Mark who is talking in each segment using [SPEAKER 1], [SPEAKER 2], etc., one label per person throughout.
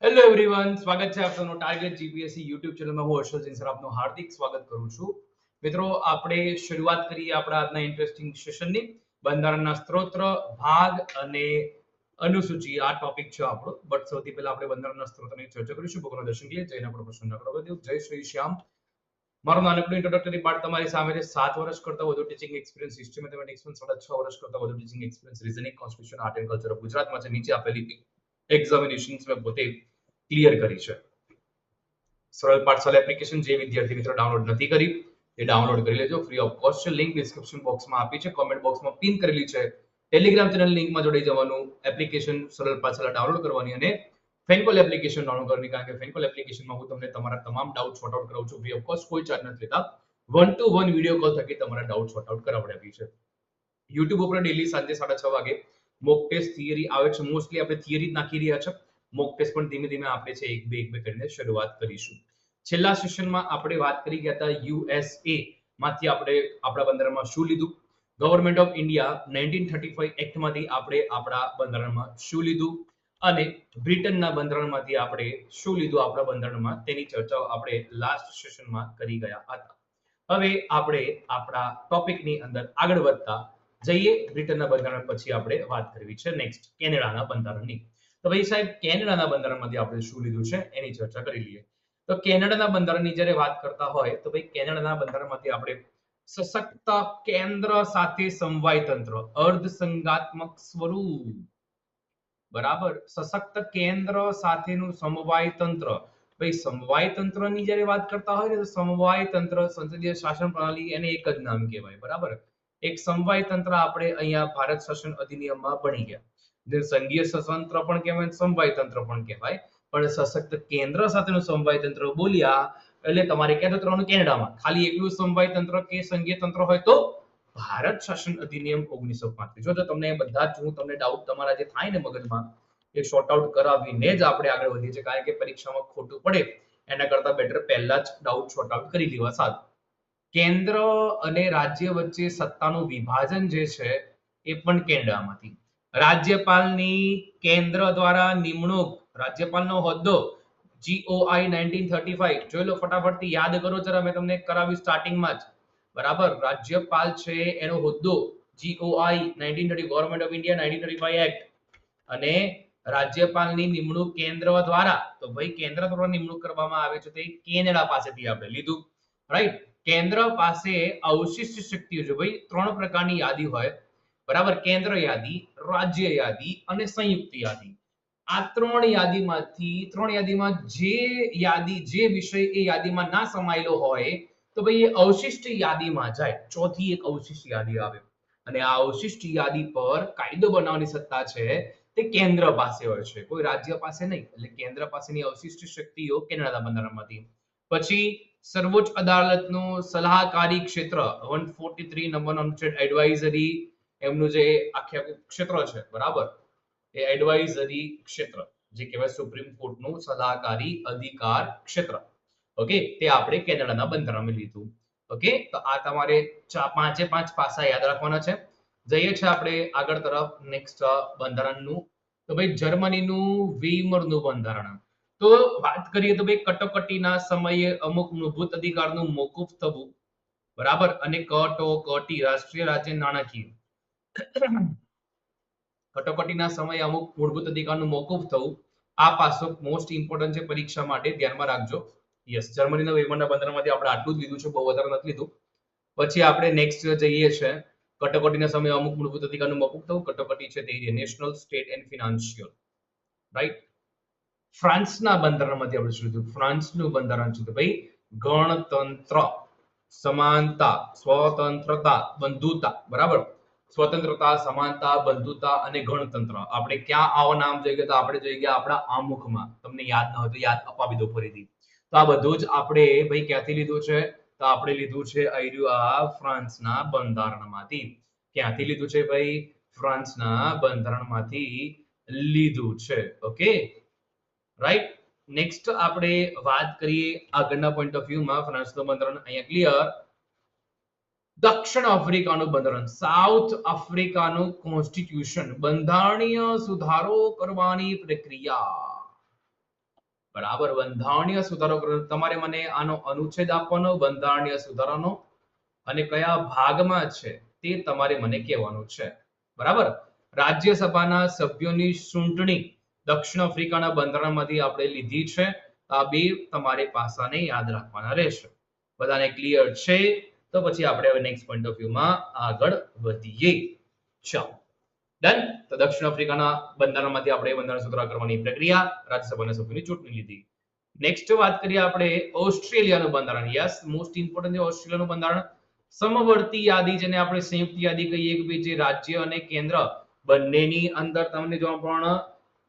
[SPEAKER 1] Hello everyone, સ્વાગત છે આપ સૌનું ટાર્ગેટ જીપીએસસી યુટ્યુબ ચેનલમાં. હું હર્ષલ જૈન સર આપનું હાર્દિક સ્વાગત કરું છું. મિત્રો, આપણે શરૂઆત કરીએ આપણા આજના ઇન્ટરેસ્ટિંગ સેશનની. બંધારણના સ્ત્રોત, ભાગ અને અનુસૂચિ આ ટોપિક છે આપણો. બટ સૌથી પહેલા આપણે બંધારણના સ્ત્રોતની ચર્ચા કરીશું. ભગવાન દર્શન કરીએ, જઈને આપણો પ્રશ્ન આગળ વધ્યો. જય શ્રી શ્યામ. મારું નાનકડું ઇન્ટ્રોડક્ટરી પાર્ટ તમારી સામે છે. 7 વર્ષ કરતા વધુ ટીચિંગ એક્સપિરિયન્સ હિસ્ટ્રી મેથેમેટિક્સ, 6.5 વર્ષ કરતા વધુ teaching experience reasoning, constitution, art and culture ગુજરાતમાં છે. નીચે આપેલી એક્ઝામિનેશન્સ મેં પોતે ક્લિયર કરી છે. સરળ પાઠશાલા એપ્લિકેશન જે વિદ્યાર્થી મિત્રો ડાઉનલોડ નથી કરી એ ડાઉનલોડ કરી લેજો, ફ્રી ઓફ કોસ્ટ છે. લિંક ડિસ્ક્રિપ્શન બોક્સમાં આપી છે, કોમેન્ટ બોક્સમાં પિન કરેલી છે. ટેલિગ્રામ ચેનલ લિંકમાં જોડાઈ જવાનું, એપ્લિકેશન સરળ પાઠશાલા ડાઉનલોડ કરવાની અને ફેનકોલ એપ્લિકેશન ડાઉનલોડ કરવાની. કારણ કે ફેનકોલ એપ્લિકેશનમાં હું તમને તમારા તમામ ડાઉટ સોર્ટ આઉટ કરાવું છું. ફ્રી ઓફ કોસ્ટ, કોઈ ચાર્જ નથી લેતા. 1-to-1 વિડીયો કોલ થકી તમારા ડાઉટ સોર્ટ આઉટ કરાવડાવી છે. યુટ્યુબ ઉપર ડેલી સાંજે 6:30 વાગે મોક ટેસ્ટ થિયરી આવે છે. મોસ્ટલી આપણે થિયરી જ નાખી રહ્યા છે. મોક ટેસ્ટ પણ ધીમે ધીમે આપણે છે એક બે કરીને શરૂઆત કરીશું. છેલ્લા સેશનમાં આપણે વાત કરી ગયા હતા યુએસએ માંથી આપણે આપણા બંધારણમાં શું લીધું, ગવર્મેન્ટ ઓફ ઇન્ડિયા 1935 એક્ટ માંથી આપણે આપણા બંધારણમાં શું લીધું અને બ્રિટનના બંધારણમાંથી આપણે શું લીધું આપણા બંધારણમાં, તેની ચર્ચા આપણે લાસ્ટ સેશનમાં કરી ગયા હતા. હવે આપણે આપણા ટોપિકની અંદર આગળ વધતા જઈએ. બ્રિટનના બંધારણ પછી આપણે વાત કરવી છે નેક્સ્ટ કેનેડાના બંધારણની. તો ભાઈ સાહેબ, કેનેડાના બંધારણમાંથી આપણે શું લીધું છે એની ચર્ચા કરી લઈએ. તો કેનેડાના બંધારણની જ્યારે વાત કરતા હોય તો ભાઈ કેનેડાના બંધારણમાંથી આપણે સશક્ત કેન્દ્ર સાથે સમવાય તંત્ર, અર્ધસંઘાત્મક સ્વરૂપ, બરાબર, સશક્ત કેન્દ્ર સાથેનું સમવાય તંત્ર. ભાઈ સમવાય તંત્રની જ્યારે વાત કરતા હોય ને તો સમવાય તંત્ર, સંસદીય શાસન પ્રણાલી, એને એક જ નામ કહેવાય, બરાબર. એક સમવાય તંત્ર આપણે અહીંયા ભારત શાસન અધિનિયમમાં ભણી ગયા. સંઘીય સ્વતંત્ર પણ કહેવાય, સમવાય તંત્ર પણ કહેવાય. પણ સશક્ત કેન્દ્ર સાથેનું સમવાય તંત્ર બોલ્યા એટલે તમારે ક્યાં જતું કેનેડામાં. ખાલી એકલું સમવાય તંત્ર કે સંઘીય તંત્ર હોય તો ભારત શાસન અધિનિયમ 1935. જો તમને બધા જ હું તમને ડાઉટ તમારા જે થાય ને મગજમાં એ શોર્ટ આઉટ કરાવીને જ આપણે આગળ વધીએ છીએ. કારણ કે પરીક્ષામાં ખોટું પડે એના કરતા બેટર પહેલા જ ડાઉટ શોર્ટ આઉટ કરી લેવા સારું. કેન્દ્ર અને રાજ્ય વચ્ચે સત્તાનું વિભાજન જે છે એ પણ કેનેડામાંથી. રાજ્યપાલની કેન્દ્ર દ્વારા નિમણૂક, રાજ્યપાલનો હોદ્દો GOI 1935 જોઈ લો ફટાફટથી, યાદ કરો જરા, મેં તમને કરાવ્યું સ્ટાર્ટિંગમાં જ, બરાબર. રાજ્યપાલ છે એનો હોદ્દો GOI 1930, government of India 1935 act. અને રાજ્યપાલની નિમણૂક કેન્દ્ર દ્વારા, તો ભાઈ કેન્દ્ર દ્વારા નિમણૂક કરવામાં આવે છે, તો એ કેનેડા પાસેથી આપણે લીધું, રાઈટ. કેન્દ્ર પાસે અવશિષ્ટ શક્તિઓ છે. ભાઈ 3 પ્રકારની યાદી હોય, બરાબર. કેન્દ્ર યાદી, રાજ્ય યાદી અને સંયુક્ત યાદી. આ 3 યાદીમાં જે યાદી, જે વિષય એ યાદીમાં ના સમાયેલો હોય તો ભાઈ એ અવશિષ્ટ યાદીમાં જાય. ચોથી એક અવશિષ્ટ યાદી આવે અને આ અવશિષ્ટ યાદી પર કાયદો બનાવવાની સત્તા છે તે કેન્દ્ર પાસે હોય છે, કોઈ રાજ્ય પાસે નહીં. એટલે કેન્દ્ર પાસેની અવશિષ્ટ શક્તિઓ કેનેડાના બંધારણમાંથી. પછી સર્વોચ્ચ અદાલતનું સલાહકારી ક્ષેત્ર 143 નંબરનો અનુચ્છેદ, એડવાઇઝરી, એમનું જે આખે ક્ષેત્ર છે, બરાબર, એ એડવાઇઝરી ક્ષેત્ર, જે કહેવાય સુપ્રીમ કોર્ટનું સલાહકારી અધિકાર ક્ષેત્ર. ઓકે, તે આપણે કેનેડાના બંધારણમાં લીધું. ઓકે, તો આ તમારે પાંચે પાંચ પાસા યાદ રાખવાના છે. જઈએ છે આપણે આગળ તરફ નેક્સ્ટ બંધારણનું. તો ભાઈ જર્મનીનું વીમરનું બંધારણ. તો વાત કરીએ તો ભાઈ કટોકટીના સમયે અમુક મૂળભૂત અધિકારનું મોકૂફ થવું, બરાબર, અને કટોકટી, રાષ્ટ્રીય રાજ્ય નાણાકીય કટોકટીના સમયે અમુક મૂળભૂત અધિકારનું મોકૂફ થવું, આ પાસો મોસ્ટ ઇમ્પોર્ટન્ટ છે પરીક્ષા માટે, ધ્યાનમાં રાખજો. યસ, જર્મનીના વીમરના બંધારણમાંથી આપણે આટલું જ લીધું છે, બહુ વધારે નથી લીધું. પછી આપણે નેક્સ્ટ જઈએ છે કટોકટીના સમયે અમુક મૂળભૂત અધિકારનું મોકૂફ થવું. કટોકટી છે તે national, state and financial, right. ફ્રાન્સના બંધારણમાંથી આપણે શું લીધું? ફ્રાન્સનું બંધારણ છે તો ભાઈ ગણતંત્ર, સમાનતા, સ્વતંત્રતા, બંધુતા, બરાબર. સ્વતંત્રતા, સમાનતા, બંધુતા અને ગણતંત્ર. આપણે ક્યાં આવા નામ જોઈ ગયા? તો આપણે જોઈ ગયા આપણા આમુખમાં. તમને યાદ ન હોય તો યાદ અપાવી દો ફરીથી. તો આ બધું જ આપણે ભાઈ ક્યાંથી લીધું છે? તો આપણે લીધું છે આ ફ્રાન્સના બંધારણમાંથી. ક્યાંથી લીધું છે ભાઈ? ફ્રાન્સના બંધારણમાંથી લીધું છે. Okay, right. નેક્સ્ટ આપણે વાત કરીએ આગળના પોઈન્ટ ઓફ વ્યૂમાં. ફ્રાન્સનું બંધારણ અહીંયા ક્લિયર. દક્ષિણ આફ્રિકાનું બંધારણ, સાઉથ આફ્રિકાનું કોન્સ્ટિટ્યુશન, બંધારણીય સુધારો કરવાની પ્રક્રિયા. બરાબર, બંધારણીય સુધારો તમારે મને આનો અનુચ્છેદ આપવાનો બંધારણીય સુધારાનો અને કયા ભાગમાં છે તે તમારે મને કહેવાનું છે. બરાબર, રાજ્યસભાના સભ્યોની ચૂંટણી દક્ષિણ આફ્રિકાના બંધારણમાંથી આપણે લીધી છે. આ બે તમારે પાસાને યાદ રાખવાના રહેશે. બધાને ક્લિયર છે? તો પછી આપણે હવે નેક્સ્ટ પોઈન્ટ ઓફ વ્યૂમાં આગળ વધીએ. ચાલો, ડન. તો દક્ષિણ આફ્રિકાના બંધારણમાંથી આપણે બંધારણ સુધારા કરવાની પ્રક્રિયા, રાજ્યસભાના સભ્યોની ચૂંટણી લીધી. નેક્સ્ટ વાત કરીએ આપણે ઓસ્ટ્રેલિયાનું બંધારણ. યસ, મોસ્ટ ઇમ્પોર્ટન્ટ છે ઓસ્ટ્રેલિયાનું બંધારણ. સમવર્તી યાદી, જેને આપણે સંયુક્ત યાદી કહીએ, કે ભાઈ જે રાજ્ય અને કેન્દ્ર બંનેની અંદર તમને જો પણ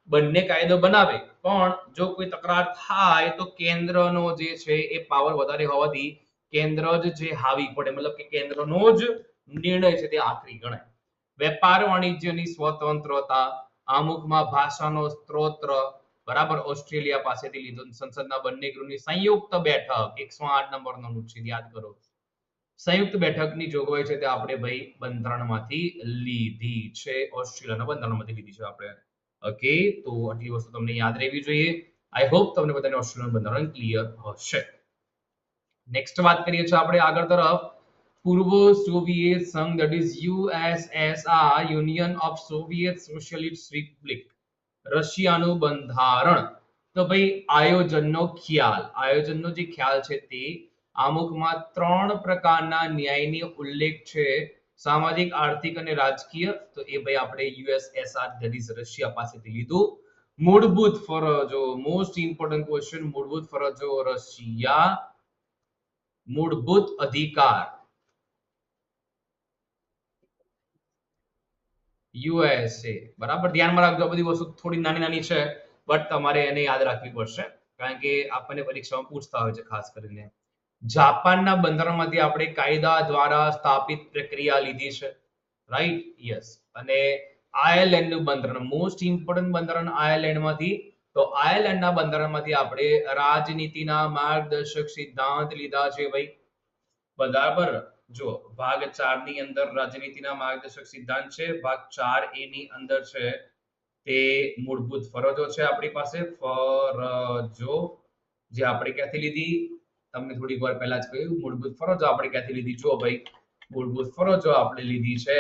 [SPEAKER 1] બંને કાયદો બનાવે, પણ જો કોઈ તકરાર થાય તો કેન્દ્રનો જે છે એ પાવર વધારે હોવાથી કેન્દ્ર જ જે હાવી પડે, મતલબ કે કેન્દ્રનો જ નિર્ણય છે તે આખરી ગણાય. વેપાર વાણિજ્યની સ્વતંત્રતા, આમુખમાં ભાષાનો સ્ત્રોત, બરાબર, ઓસ્ટ્રેલિયા પાસેથી લીધો. સંસદના બંને ગૃહની સંયુક્ત બેઠક, 108 નંબરનો અનુચ્છેદ યાદ કરો. સંયુક્ત બેઠકની જોગવાઈ છે તે આપણે ભાઈ બંધારણમાંથી લીધી છે, ઓસ્ટ્રેલિયાના બંધારણમાંથી લીધી છે આપણે. ઓકે, તો આટલી વસ્તુ તમને યાદ રહેવી જોઈએ. આઈ હોપ તમને બધાને ઓસ્ટ્રેલિયન બંધારણ ક્લિયર હશે. નેક્સ્ટ વાત કરીએ છીએ આપણે આગળ તરફ. પૂર્વ સોવિયેત સંઘ, that is USSR, Union of Soviet Socialist Republic, રશિયાનું બંધારણ. તો ભાઈ આયોજનનો જે ખ્યાલ છે તે આમુખમાં 3 પ્રકારના ન્યાયની ઉલ્લેખ છે, સામાજિક, આર્થિક અને રાજકીય. તો એ ભાઈ આપણે USSR, that is રશિયા પાસેથી લીધું. મૂળભૂત ફરજો, મોસ્ટ ઇમ્પોર્ટન્ટ ક્વેશ્ચન, મૂળભૂત ફરજો રશિયા, મૂળભૂત અધિકાર USA. બરાબર, ધ્યાનમાં રાખજો, બધી વસ્તુ થોડી નાની નાની છે, બટ તમારે એને યાદ રાખવી પડશે, કારણ કે આપણને પરીક્ષામાં પૂછતા હોય છે ખાસ કરીને. જાપાનના બંધારણમાંથી આપણે કાયદા દ્વારા સ્થાપિત પ્રક્રિયા લીધી છે, રાઈટ? યસ. અને આયર્લેન્ડનું બંધારણ, મોસ્ટ ઇમ્પોર્ટન્ટ બંધારણ આયર્લેન્ડમાંથી. તો આયર્લેન્ડના બંધારણમાંથી આપણે રાજનીતિના માર્ગદર્શક સિદ્ધાંત લીધા છે ભાઈ. બરાબર, જો ભાગ 4 ની અંદર રાજનીતિના માર્ગદર્શક સિદ્ધાંત છે, ભાગ 4A ની અંદર છે તે મૂળભૂત ફરજો છે આપણી પાસે. ફરજો જે આપણે ક્યાંથી લીધી, તમને થોડીક વાર પહેલા જ કહ્યું. મૂળભૂત ફરજો આપણે ક્યાંથી લીધી? જો ભાઈ, મૂળભૂત ફરજો આપણે લીધી છે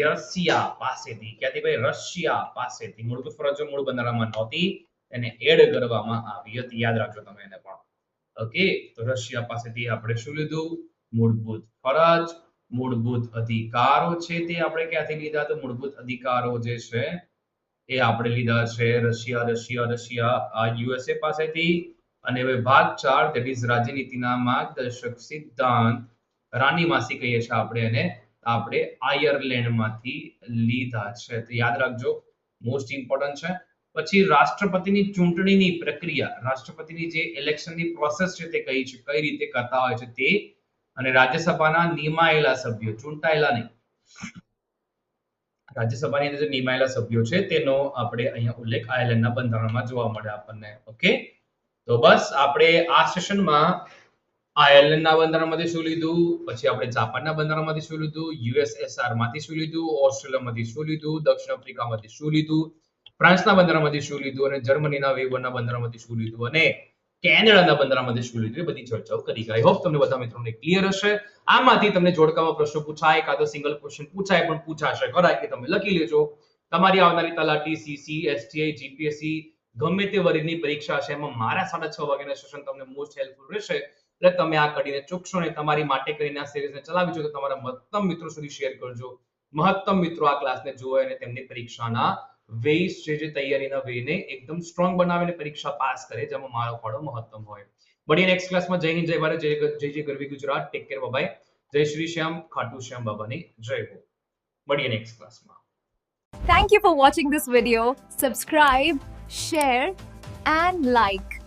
[SPEAKER 1] રશિયા પાસેથી. ક્યાંથી ભાઈ? રશિયા પાસેથી. મૂળભૂત ફરજો મૂળ બંધારણમાં નહોતી, એને એડ કરવામાં આવી હતી, યાદ રાખજો તમે એને પણ. ઓકે, તો રશિયા પાસેથી આપણે શું લીધું? મૂળભૂત ફરજ. મૂળભૂત અધિકારો છે તે આપણે ક્યાંથી લીધા? તો મૂળભૂત અધિકારો જે છે એ આપણે લીધા છે રશિયા USA પાસેથી. અને હવે ભાગ 4, that is રાજનીતિના માર્ગદર્શક સિદ્ધાંત, રાની માસી કહીએ છીએ આપણે એને, આપણે આયર્લેન્ડમાંથી લીધા છે. તો યાદ રાખજો, મોસ્ટ ઇમ્પોર્ટન્ટ છે. પછી રાષ્ટ્રપતિની ચૂંટણીની પ્રક્રિયા, રાષ્ટ્રપતિની જે ઇલેક્શનની પ્રોસેસ છે તે કઈ રીતે કરતા હોય છે તે, અને રાજ્યસભાના નિમાયેલા સભ્યો, ચૂંટાયેલા નહીં, રાજ્યસભાની અંદર જે નિમાયેલા સભ્યો છે તેનો આપણે અહીંયા ઉલ્લેખ આયર્લેન્ડના બંધારણમાં જોવા મળે આપણને. ઓકે, તો બસ આપણે આ સેશનમાં આયર્લેન્ડના બંધારણમાંથી શું લીધું, પછી આપણે જાપાનના બંધારણમાંથી શું લીધું, USSR માંથી શું લીધું, ઓસ્ટ્રેલિયામાંથી શું લીધું, દક્ષિણ આફ્રિકામાંથી શું લીધું, ફ્રાન્સના બંધારણમાંથી શું લીધું, અને જર્મનીના વેબરના બંધારણમાંથી શું લીધું, અને કેનેડાના બંધારણમાંથી શું લીધું, એ બધી ચર્ચાઓ કરી. આઈ હોપ તમને બધા મિત્રોને ક્લિયર હશે. આમાંથી તમને જોડકામાં પ્રશ્નો પૂછાય, કાં તો સિંગલ ક્વેશ્ચન પૂછાય, પણ પૂછાશે ખરા કે તમે લખી લેજો. તમારી આવનારી તલાટી, CC, STI, GPSC ગમે તે વર્ગની પરીક્ષા છે એમાં મારા 6:30 વાગ્યાના સેશન તમને મોસ્ટ હેલ્પફુલ રહેશે. એટલે તમે આ કડીને ચૂકશો ને તમારી માટે કરીને આ સિરીઝને ચલાવીજો, તો તમારા મહત્તમ મિત્રો સુધી શેર કરજો. મહત્તમ મિત્રો આ ક્લાસને જુએ અને તેમની પરીક્ષાના વેઇસ જે તૈયારીના વેને એકદમ સ્ટ્રોંગ બનાવીને પરીક્ષા પાસ કરે, જેમાં મારો ફાળો મહત્તમ હોય. મળીએ નેક્સ્ટ ક્લાસમાં. જય હિન્દ, જય ભારત, જય ગરવી ગુજરાત. Take care, bye. જય શ્રી શ્યામ, ખાટુ શ્યામ બાબાની જય હો. મળીએ નેક્સ્ટ ક્લાસમાં.
[SPEAKER 2] Thank you for watching this video. Subscribe, share and like.